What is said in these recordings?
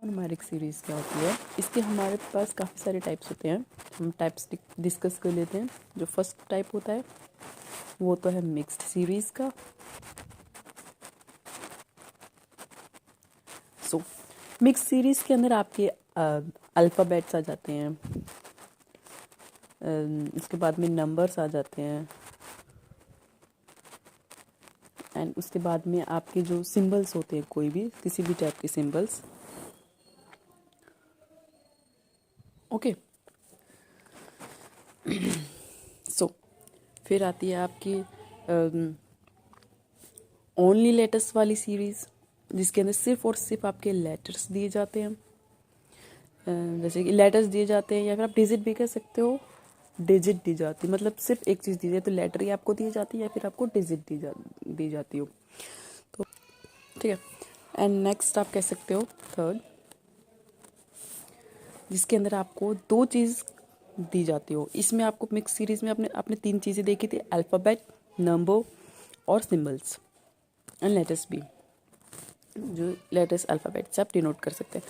Numeric series क्या होती है? इसके हमारे पास काफ़ी सारे टाइप्स होते हैं। हम टाइप्स डिस्कस कर लेते हैं। जो फर्स्ट टाइप होता है वो तो है मिक्स्ड सीरीज़ का। मिक्स सीरीज़ के अंदर आपके अल्फ़ाबेट्स आ जाते हैं, उसके बाद में नंबर्स आ जाते हैं, एंड उसके बाद में आपके जो सिंबल्स होते हैं, कोई भी किसी भी टाइप के सिंबल्स। ओके। फिर आती है आपकी ओनली लेटर्स वाली सीरीज़, जिसके अंदर सिर्फ और सिर्फ आपके लेटर्स दिए जाते हैं। जैसे कि लेटर्स दिए जाते हैं, या फिर आप डिजिट भी कह सकते हो। डिजिट दी जाती, मतलब सिर्फ एक चीज़ दी जाती है, तो लेटर ही आपको दी जाती है या फिर आपको डिजिट दी जाती हो। तो ठीक है। एंड नेक्स्ट आप कह सकते हो थर्ड, जिसके अंदर आपको दो चीज़ दी जाती हो। इसमें आपको मिक्स सीरीज़ में आपने तीन चीज़ें देखी थी, अल्फ़ाबेट, नंबर और सिंबल्स एंड लेटर्स भी। जो लेटर्स अल्फ़ाबेट से आप डिनोट कर सकते हैं।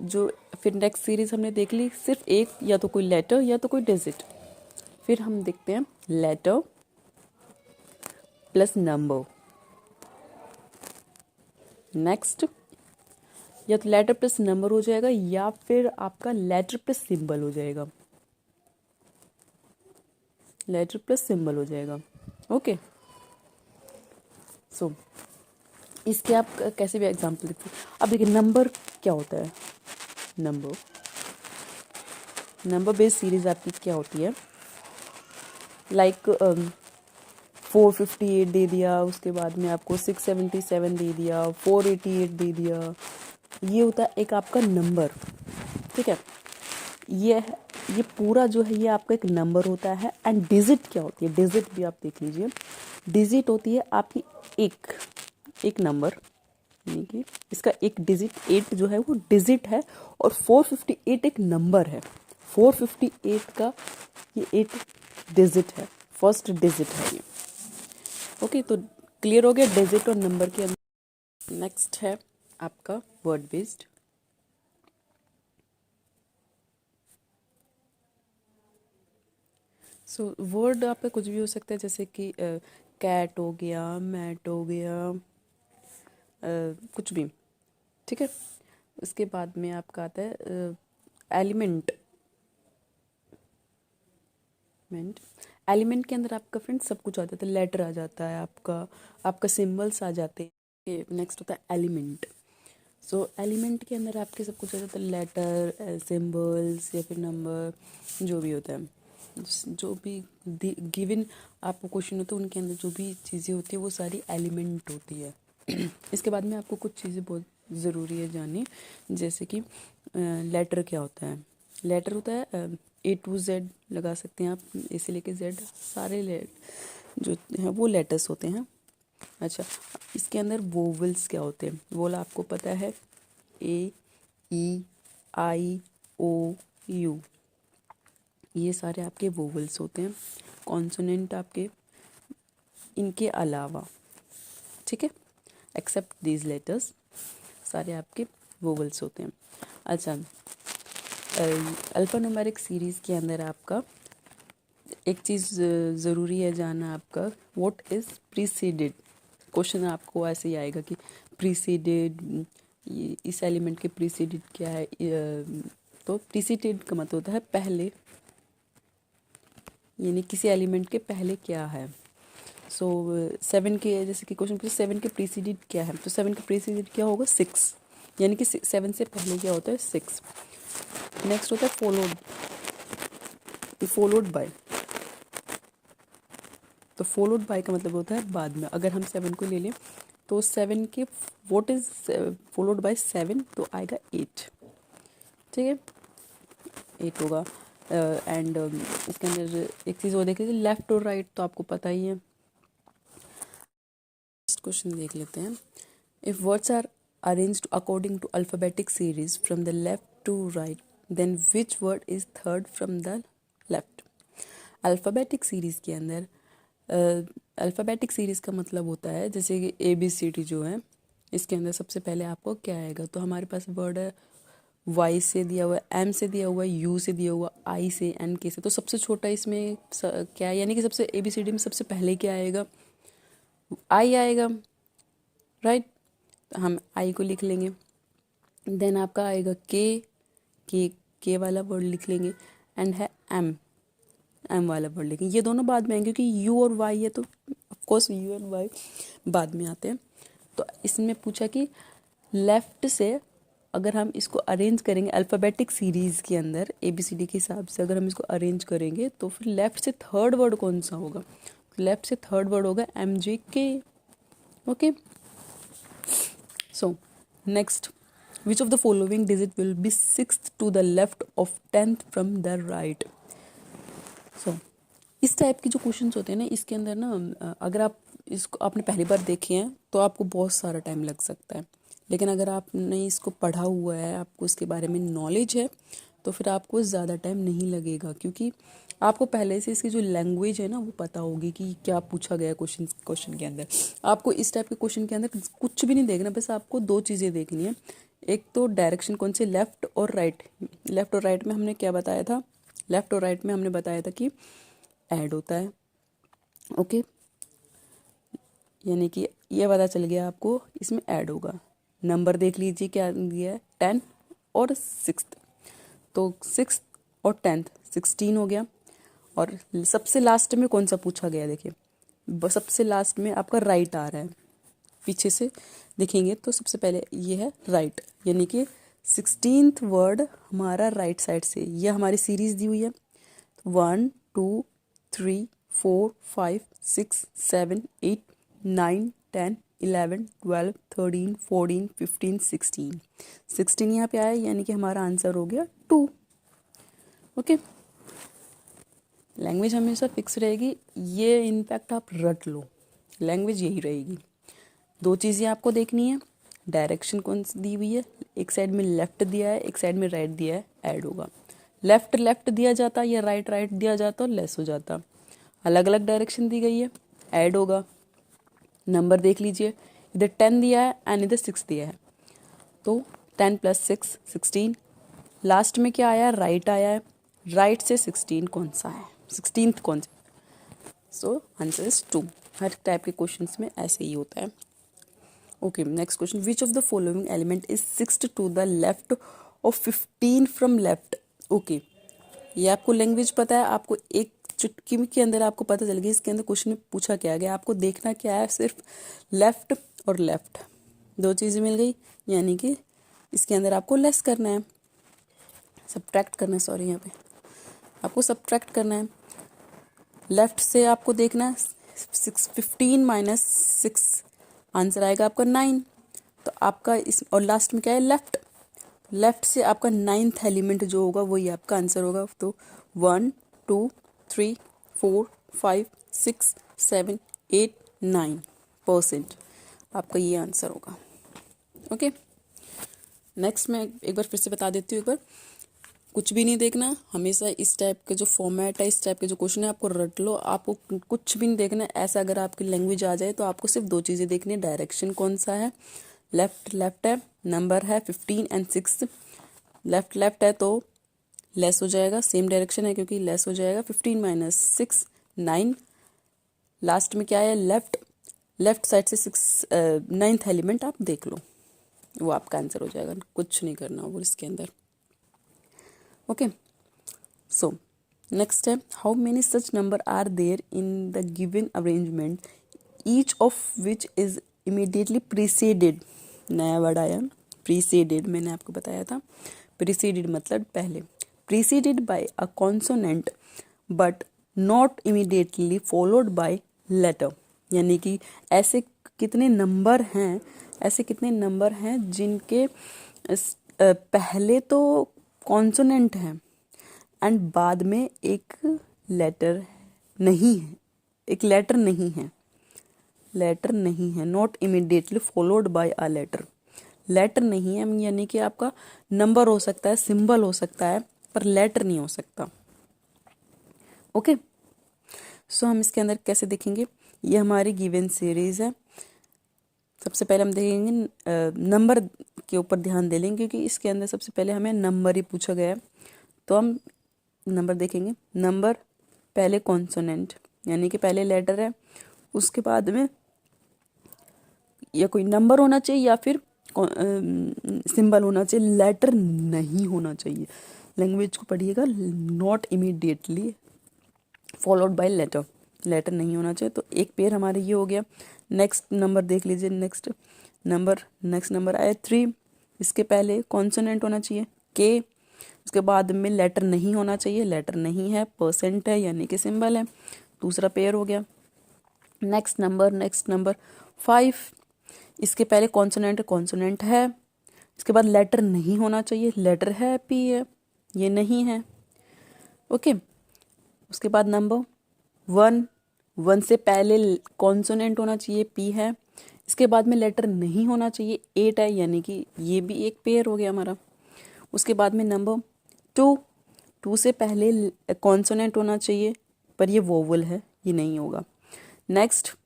जो फिर नेक्स्ट सीरीज़ हमने देख ली, सिर्फ एक, या तो कोई लेटर या तो कोई डिजिट। फिर हम देखते हैं लेटर प्लस नंबर। नेक्स्ट, या तो लेटर प्लस नंबर हो जाएगा, या फिर आपका लेटर प्लस सिंबल हो जाएगा। लेटर प्लस सिंबल हो जाएगा। ओके। इसके आप कैसे भी एग्जाम्पल देखते हैं। अब देखिए नंबर क्या होता है। नंबर बेस्ड सीरीज आपकी क्या होती है, लाइक 458 दे दिया, उसके बाद में आपको 677 दे दिया, 488 दे दिया। ये होता है एक आपका नंबर। ठीक है, ये पूरा जो है ये आपका एक नंबर होता है। एंड डिजिट क्या होती है, डिजिट भी आप देख लीजिए। डिजिट होती है आपकी एक नंबर, यानी कि इसका एक डिजिट 8 जो है वो डिजिट है, और 458 एक नंबर है। 458 का ये 8 डिजिट है, फर्स्ट डिजिट है ये। ओके, तो क्लियर हो गया डिजिट और नंबर के अंदर। नेक्स्ट है आपका वर्ड बेस्ड। वर्ड आपका कुछ भी हो सकता है, जैसे कि कैट हो गया, मैट हो गया, कुछ भी। ठीक है। उसके बाद में आपका आता है एलिमेंट। एलिमेंट के अंदर आपका फ्रेंड सब कुछ आ जाता है। लेटर आ जाता है, आपका सिंबल्स आ जाते हैं। नेक्स्ट होता है एलिमेंट। एलिमेंट के अंदर आपके सब कुछ आ जाता है, लेटर, सिंबल्स या फिर नंबर, जो भी होता है। जो भी गिवन आपको क्वेश्चन होता है, उनके अंदर जो भी चीज़ें होती है वो सारी एलिमेंट होती है। इसके बाद में आपको कुछ चीज़ें बहुत ज़रूरी है जाननी, जैसे कि लेटर क्या होता है। लेटर होता है A to Z लगा सकते हैं आप, A से लेके Z, सारे जो हैं वो लेटर्स होते हैं। अच्छा, इसके अंदर वोवल्स क्या होते हैं, वोल आपको पता है, A, E, I, O, U, ये सारे आपके वोवल्स होते हैं। कॉन्सोनेंट आपके इनके अलावा, ठीक है, एक्सेप्ट दीज लेटर्स, सारे आपके वोवल्स होते हैं। अच्छा, अल्फ़ान्यूमेरिक सीरीज़ के अंदर आपका एक चीज़ ज़रूरी है जानना आपका, व्हाट इज़ प्रीसीडेड। क्वेश्चन आपको ऐसे ही आएगा कि प्रीसीडेड, इस एलिमेंट के प्रीसीडेड क्या है। तो प्रीसीडेड का मतलब होता है पहले, यानी किसी एलिमेंट के पहले क्या है। 7 के, जैसे कि क्वेश्चन पूछे 7 के प्रीसीडेड क्या है, तो 7 का प्रीसीडेड क्या होगा, 6, यानी कि 7 से पहले क्या होता है, 6। नेक्स्ट होता है फॉलोड बाय। तो फॉलोड बाय का मतलब होता है बाद में। अगर हम 7 को ले लें तो 7 के व्हाट इज फॉलोड बाय 7, तो आएगा 8। ठीक है, 8 होगा। एंड इसके अंदर एक चीज़ और देख लीजिए, लेफ्ट और राइट तो आपको पता ही है। फर्स्ट क्वेश्चन देख लेते हैं। If words are arranged according to alphabetic series from the left to right, then which word is third from the left. Alphabetic series के अंदर अल्फ़ाबेटिक सीरीज़ का मतलब होता है, जैसे कि ABCD जो है, इसके अंदर सबसे पहले आपको क्या आएगा, तो हमारे पास वर्ड है वाई से दिया हुआ है, एम से दिया हुआ है, यू से दिया हुआ, आई से, एन के से। तो सबसे छोटा इसमें क्या है, यानी कि सबसे ABCD में सबसे पहले क्या आएगा, आई आएगा, राइट। हम आई को लिख लेंगे। देन आपका आएगा के वाला वर्ड लिख लेंगे। एंड है एम वाला वर्ड लिखेंगे। ये दोनों बाद में आएंगे क्योंकि यू और वाई है, तो ऑफकोर्स यू एंड वाई बाद में आते हैं। तो इसमें पूछा कि लेफ्ट से अगर हम इसको अरेंज करेंगे अल्फ़ाबेटिक सीरीज़ के अंदर ABCD के हिसाब से अगर हम इसको अरेंज करेंगे तो फिर लेफ्ट से थर्ड वर्ड कौन सा होगा, लेफ्ट से थर्ड वर्ड होगा MJK। Okay, so next, which of the following digit will be sixth to the left of 10th from the right. So इस टाइप के जो क्वेश्चंस होते हैं ना, इसके अंदर ना अगर आप इसको आपने पहली बार देखे हैं तो आपको बहुत सारा टाइम लग सकता है, लेकिन अगर आपने इसको पढ़ा हुआ है, आपको इसके बारे में नॉलेज है, तो फिर आपको ज़्यादा टाइम नहीं लगेगा, क्योंकि आपको पहले से इसकी जो लैंग्वेज है ना वो पता होगी कि क्या पूछा गया क्वेश्चन के अंदर। आपको इस टाइप के क्वेश्चन के अंदर कुछ भी नहीं देखना, बस आपको दो चीज़ें देखनी है। एक तो डायरेक्शन कौन सी, लेफ़्ट और राइट। लेफ़्ट और राइट में हमने क्या बताया था, लेफ़्ट और राइट में हमने बताया था कि ऐड होता है। ओके, यानी कि ये पता चल गया आपको इसमें ऐड होगा। नंबर देख लीजिए क्या दिया है, 10 और 6, तो 6 और 10 16 हो गया। और सबसे लास्ट में कौन सा पूछा गया, देखिए सबसे लास्ट में आपका राइट आ रहा है, पीछे से देखेंगे तो सबसे पहले ये है राइट, यानी कि 16th वर्ड हमारा राइट साइड से। यह हमारी सीरीज दी हुई है 1 2 3 4 5 6 7 8 9 10 11 12 13 14 15 16 यहाँ पे आया, यानी कि हमारा आंसर हो गया 2। ओके, लैंग्वेज हमेशा फिक्स रहेगी, ये इनफैक्ट आप रट लो, लैंग्वेज यही रहेगी। दो चीज़ें आपको देखनी है, डायरेक्शन कौन सी दी हुई है, एक साइड में लेफ्ट दिया है, एक साइड में राइट दिया है, ऐड होगा। लेफ्ट लेफ्ट दिया जाता या राइट राइट दिया जाता और लेस हो जाता। अलग अलग डायरेक्शन दी गई है, ऐड होगा। नंबर देख लीजिए, इधर 10 दिया है एंड इधर 6 दिया है, तो 10 + 6 16। लास्ट में क्या आया, राइट आया है, राइट से 16 कौन सा है, 16th कौन सा, सो आंसर इज 2। हर टाइप के क्वेश्चंस में ऐसे ही होता है। Okay, next question, which of the following element is sixth to the left of 15 from left. Okay, ये आपको लैंग्वेज पता है, आपको एक चुटकी के अंदर आपको पता चल गया इसके अंदर क्वेश्चन में पूछा क्या गया। आपको देखना क्या है, सिर्फ लेफ्ट और लेफ्ट दो चीज़ें मिल गई, यानी कि इसके अंदर आपको लेस करना है, सब्ट्रैक्ट करना है, सॉरी यहाँ पे आपको सब्ट्रैक्ट करना है। लेफ्ट से आपको देखना है 15 - 6, आंसर आएगा आपका 9। तो आपका इस और लास्ट में क्या है, लेफ्ट, लेफ्ट से आपका 9th एलिमेंट जो होगा वही आपका आंसर होगा। तो 1 2 3 4 5 6 7 8 9% आपका ये आंसर होगा। ओके, नेक्स्ट मैं एक बार फिर से बता देती हूँ, एक बार कुछ भी नहीं देखना, हमेशा इस टाइप के जो फॉर्मेट है, इस टाइप के जो क्वेश्चन है आपको रट लो, आपको कुछ भी नहीं देखना। ऐसा अगर आपकी लैंग्वेज आ जाए तो आपको सिर्फ दो चीज़ें देखनी है, डायरेक्शन कौन सा है, लेफ्ट लेफ्ट है, नंबर है 15 एंड 6, लेफ्ट लेफ्ट है तो लेस हो जाएगा, सेम डायरेक्शन है क्योंकि लेस हो जाएगा, 15 - 6 9। लास्ट में क्या है, लेफ्ट, लेफ्ट साइड से 9th एलिमेंट आप देख लो, वो आपका आंसर हो जाएगा, कुछ नहीं करना वो इसके अंदर। ओके, सो नेक्स्ट है, how many such number are there in the given arrangement each of which is immediately preceded. नया वर्ड आया, प्रीसीडेड, मैंने आपको बताया था, प्रीसीडेड मतलब पहले, preceded by a consonant but not immediately followed by letter. यानी कि ऐसे कितने नंबर हैं, ऐसे कितने नंबर हैं जिनके पहले तो कॉन्सोनेंट है एंड बाद में एक लेटर नहीं है, एक लेटर नहीं है, लेटर नहीं है, not immediately followed by a letter, letter नहीं है, यानी कि आपका नंबर हो सकता है, सिंबल हो सकता है, पर लेटर नहीं हो सकता। ओके, सो हम इसके अंदर कैसे देखेंगे, ये हमारी गिवन सीरीज है, सबसे पहले हम देखेंगे नंबर के ऊपर ध्यान दे लेंगे, क्योंकि इसके अंदर सबसे पहले हमें नंबर ही पूछा गया है। तो हम नंबर देखेंगे। नंबर पहले कॉन्सोनेंट यानी कि पहले लेटर है, उसके बाद में या कोई नंबर होना चाहिए या फिर सिंबल होना चाहिए, लेटर नहीं होना चाहिए। लैंग्वेज को पढ़िएगा, not immediately followed by letter, letter नहीं होना चाहिए। तो एक पेयर हमारे ये हो गया। नेक्स्ट नंबर देख लीजिए। नेक्स्ट नंबर आया 3, इसके पहले कॉन्सोनेंट होना चाहिए के, उसके बाद में लेटर नहीं होना चाहिए, लेटर नहीं है, परसेंट है यानी कि सिंबल है। दूसरा पेयर हो गया। नेक्स्ट नंबर 5, इसके पहले कॉन्सोनेंट है, इसके बाद लेटर नहीं होना चाहिए, लेटर है, पी है, ये नहीं है। ओके, उसके बाद नंबर 1 से पहले कॉन्सोनेंट होना चाहिए, पी है, इसके बाद में लेटर नहीं होना चाहिए, 8 है यानी कि ये भी एक पेयर हो गया हमारा। उसके बाद में नंबर 2 से पहले कॉन्सोनेंट होना चाहिए, पर ये वोवल है, ये नहीं होगा। नेक्स्ट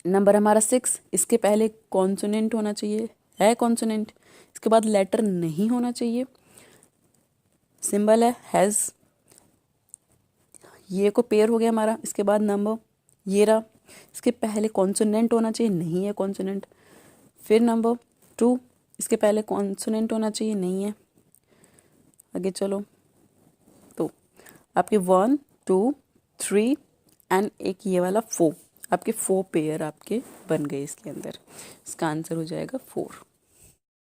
नंबर हमारा 6, इसके पहले कॉन्सोनेंट होना चाहिए, है कॉन्सोनेंट, इसके बाद लेटर नहीं होना चाहिए, सिंबल है, हैज़, ये को पेयर हो गया हमारा। इसके बाद नंबर ये रहा, इसके पहले कॉन्सोनेंट होना चाहिए, नहीं है कॉन्सोनेंट। फिर नंबर 2, इसके पहले कॉन्सोनेंट होना चाहिए, नहीं है। आगे चलो, तो आपके 1 2 3 एंड एक ये वाला 4, आपके 4 पेयर आपके बन गए इसके अंदर। इसका आंसर हो जाएगा 4।